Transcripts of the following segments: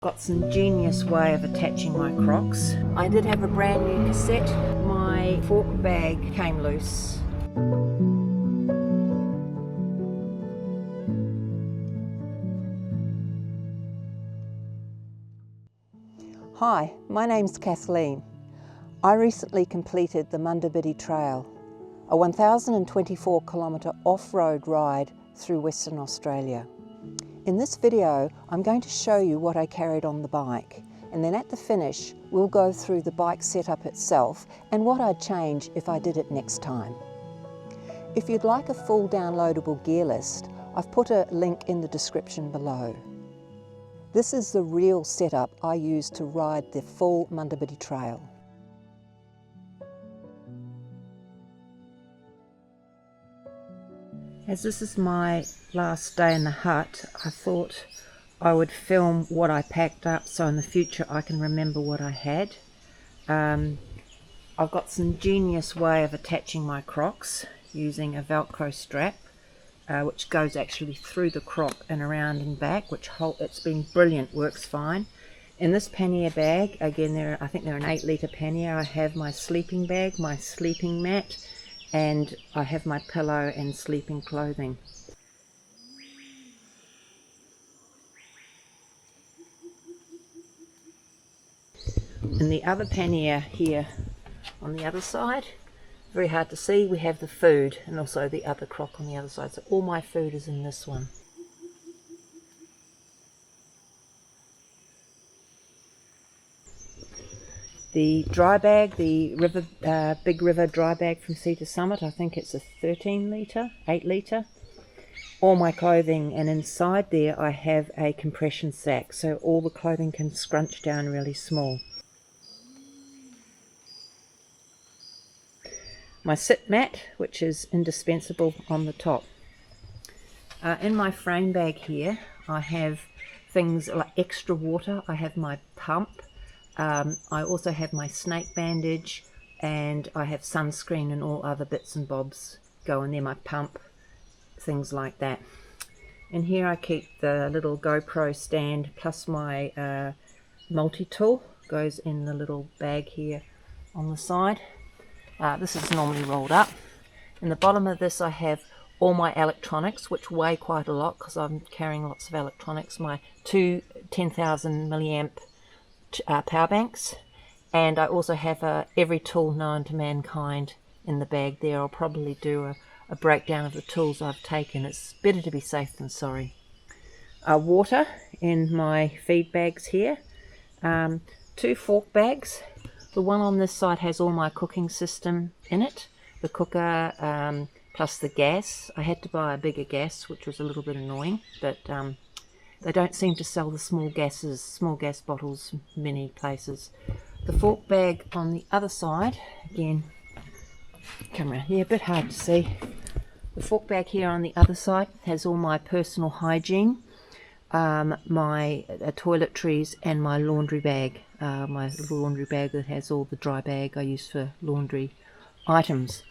Got some ingenious way of attaching my Crocs. I did have a brand new cassette. My fork bag came loose. Hi, my name's Kathleen. I recently completed the Munda Biddi Trail, a 1,024 kilometre off-road ride through Western Australia. In this video, I'm going to show you what I carried on the bike, and then at the finish, we'll go through the bike setup itself and what I'd change if I did it next time. If you'd like a full downloadable gear list, I've put a link in the description below. This is the real setup I used to ride the full Munda Biddi Trail. As this is my last day in the hut, I thought I would film what I packed up so in the future I can remember what I had. I've got some ingenious way of attaching my Crocs using a Velcro strap, which goes actually through the Croc and around and back, it's been brilliant, works fine. In this pannier bag, again I think they're an 8-litre pannier, I have my sleeping bag, my sleeping mat, and I have my pillow and sleeping clothing. In the other pannier here on the other side, very hard to see, we have the food and also the other Croc on the other side. So all my food is in this one. The dry bag, the Big River dry bag from Sea to Summit, I think it's a 8-litre. All my clothing, and inside there I have a compression sack, so all the clothing can scrunch down really small. My sit mat, which is indispensable on the top. In my frame bag here, I have things like extra water. I have my pump. I also have my snake bandage, and I have sunscreen and all other bits and bobs go in there, my pump, things like that. And here I keep the little GoPro stand plus my multi-tool, goes in the little bag here on the side. This is normally rolled up. In the bottom of this I have all my electronics, which weigh quite a lot because I'm carrying lots of electronics, my two 10,000 milliamp power banks, and I also have every tool known to mankind in the bag there. I'll probably do a breakdown of the tools I've taken. It's better to be safe than sorry. Water in my feed bags here. 2 fork bags. The one on this side has all my cooking system in it. The cooker plus the gas. I had to buy a bigger gas, which was a little bit annoying, but they don't seem to sell the small gas bottles many places. The fork bag on the other side, again, come around here, a bit hard to see. The fork bag here on the other side has all my personal hygiene, my toiletries, and my laundry bag. My little laundry bag that has all the dry bag I use for laundry items.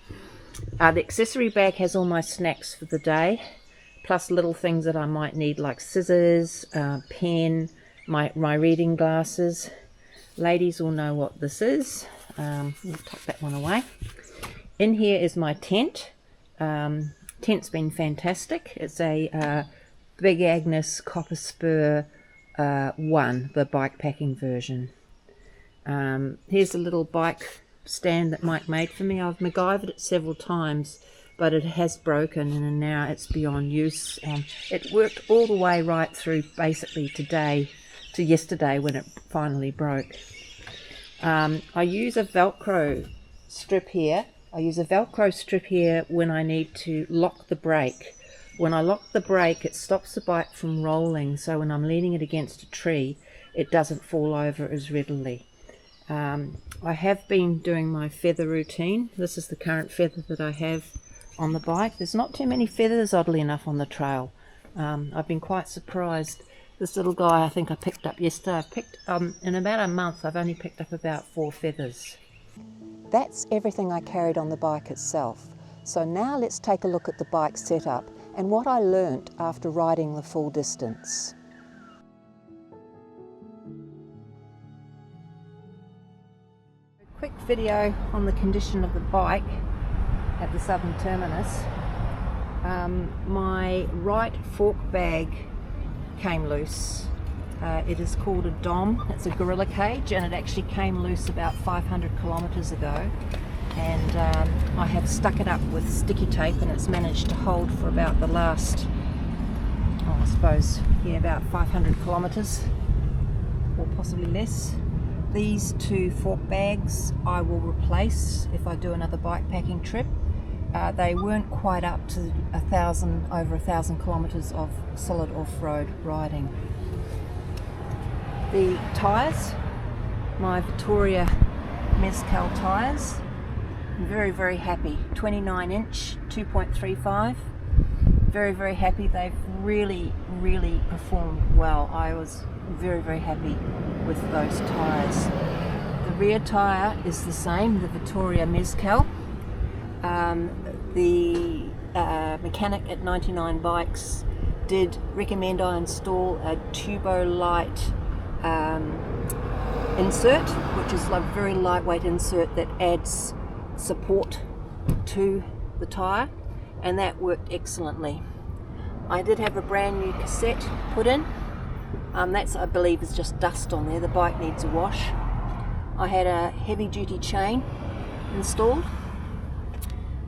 The accessory bag has all my snacks for the day, plus little things that I might need like scissors, pen, my reading glasses. Ladies will know what this is. We'll tuck that one away. In here is my tent. Tent's been fantastic. It's a Big Agnes Copper Spur 1, the bikepacking version. Here's a little bike stand that Mike made for me. I've MacGyvered it several times, but it has broken and now it's beyond use. It worked all the way right through basically today to yesterday when it finally broke. I use a Velcro strip here. When I need to lock the brake. When I lock the brake, it stops the bike from rolling, so when I'm leaning it against a tree, it doesn't fall over as readily. I have been doing my feather routine. This is the current feather that I have on the bike. There's not too many feathers, oddly enough, on the trail. I've been quite surprised. This little guy I think I picked up yesterday. In about a month, I've only picked up about 4 feathers. That's everything I carried on the bike itself. So now let's take a look at the bike setup and what I learnt after riding the full distance. Quick video on the condition of the bike at the Southern Terminus. My right fork bag came loose. It is called a DOM. It's a gorilla cage, and it actually came loose about 500 kilometres ago. And I have stuck it up with sticky tape, and it's managed to hold for about the last, I suppose, about 500 kilometres, or possibly less. These two fork bags I will replace if I do another bikepacking trip. They weren't quite up to over 1,000 kilometres of solid off-road riding. The tyres, my Victoria Mezcal tyres, I'm very, very happy. 29 inch, 2.35. Very, very happy. They've really, really performed well. I was very, very happy with those tyres. The rear tyre is the same, the Victoria Mezcal. The mechanic at 99 Bikes did recommend I install a Turbolite insert, which is like a very lightweight insert that adds support to the tyre, and that worked excellently. I did have a brand new cassette put in. That's, I believe, is just dust on there. The bike needs a wash. I had a heavy duty chain installed.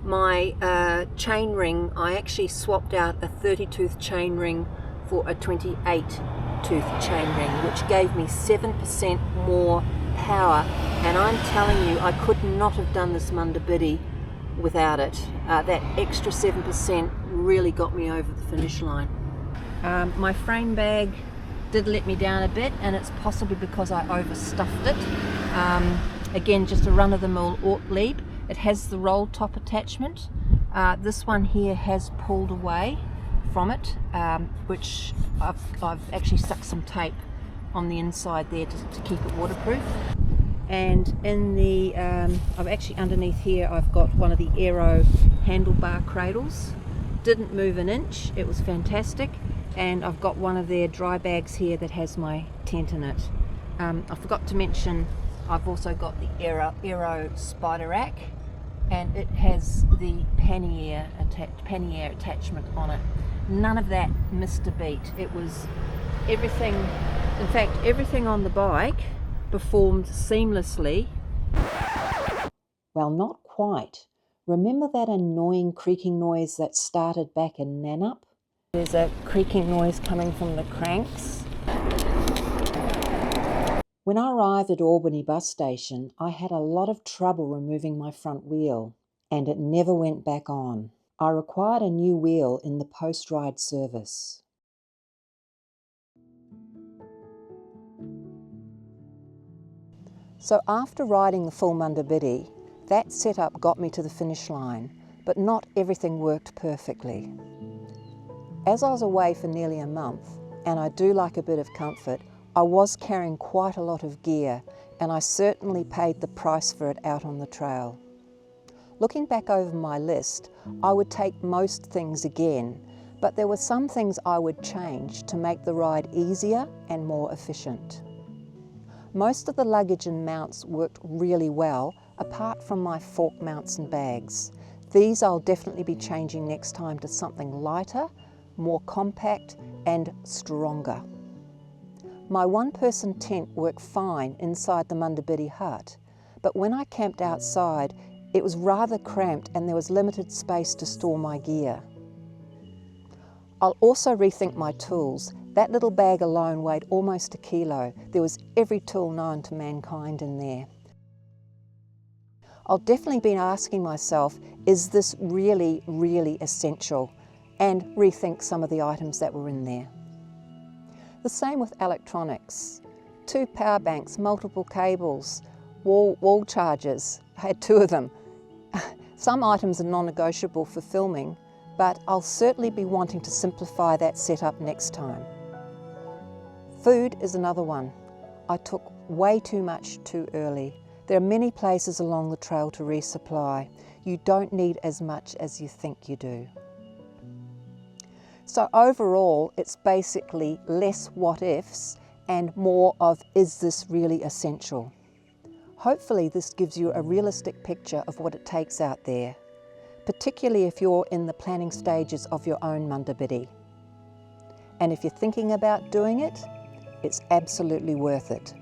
My chain ring, I actually swapped out a 30-tooth chain ring for a 28-tooth chain ring, which gave me 7% more power. And I'm telling you, I could not have done this Munda Biddi without it. That extra 7% really got me over the finish line. My frame bag did let me down a bit, and it's possibly because I overstuffed it. Again, just a run-of-the-mill Ortlieb. It has the roll top attachment. This one here has pulled away from it, which I've actually stuck some tape on the inside there to keep it waterproof. And in the I've actually underneath here I've got one of the Aero handlebar cradles. Didn't move an inch. It was fantastic. And I've got one of their dry bags here that has my tent in it. I forgot to mention I've also got the Aero spider rack, and it has the pannier attachment on it. None of that missed a beat. It was everything, in fact everything on the bike performed seamlessly. Well, not quite. Remember that annoying creaking noise that started back in Nanup? There's a creaking noise coming from the cranks. When I arrived at Albany bus station, I had a lot of trouble removing my front wheel, and it never went back on. I required a new wheel in the post-ride service. So after riding the full Munda Biddi, that setup got me to the finish line, but not everything worked perfectly. As I was away for nearly a month, and I do like a bit of comfort, I was carrying quite a lot of gear, and I certainly paid the price for it out on the trail. Looking back over my list, I would take most things again, but there were some things I would change to make the ride easier and more efficient. Most of the luggage and mounts worked really well, apart from my fork mounts and bags. These I'll definitely be changing next time to something lighter, more compact and stronger. My one-person tent worked fine inside the Munda Biddi hut, but when I camped outside, it was rather cramped and there was limited space to store my gear. I'll also rethink my tools. That little bag alone weighed almost 1 kilo. There was every tool known to mankind in there. I'll definitely be asking myself, is this really, really essential? And rethink some of the items that were in there. The same with electronics. 2 power banks, multiple cables, wall chargers. I had 2 of them. Some items are non-negotiable for filming, but I'll certainly be wanting to simplify that setup next time. Food is another one. I took way too much too early. There are many places along the trail to resupply. You don't need as much as you think you do. So overall, it's basically less what-ifs and more of, is this really essential? Hopefully this gives you a realistic picture of what it takes out there, particularly if you're in the planning stages of your own Munda Biddi. And if you're thinking about doing it, it's absolutely worth it.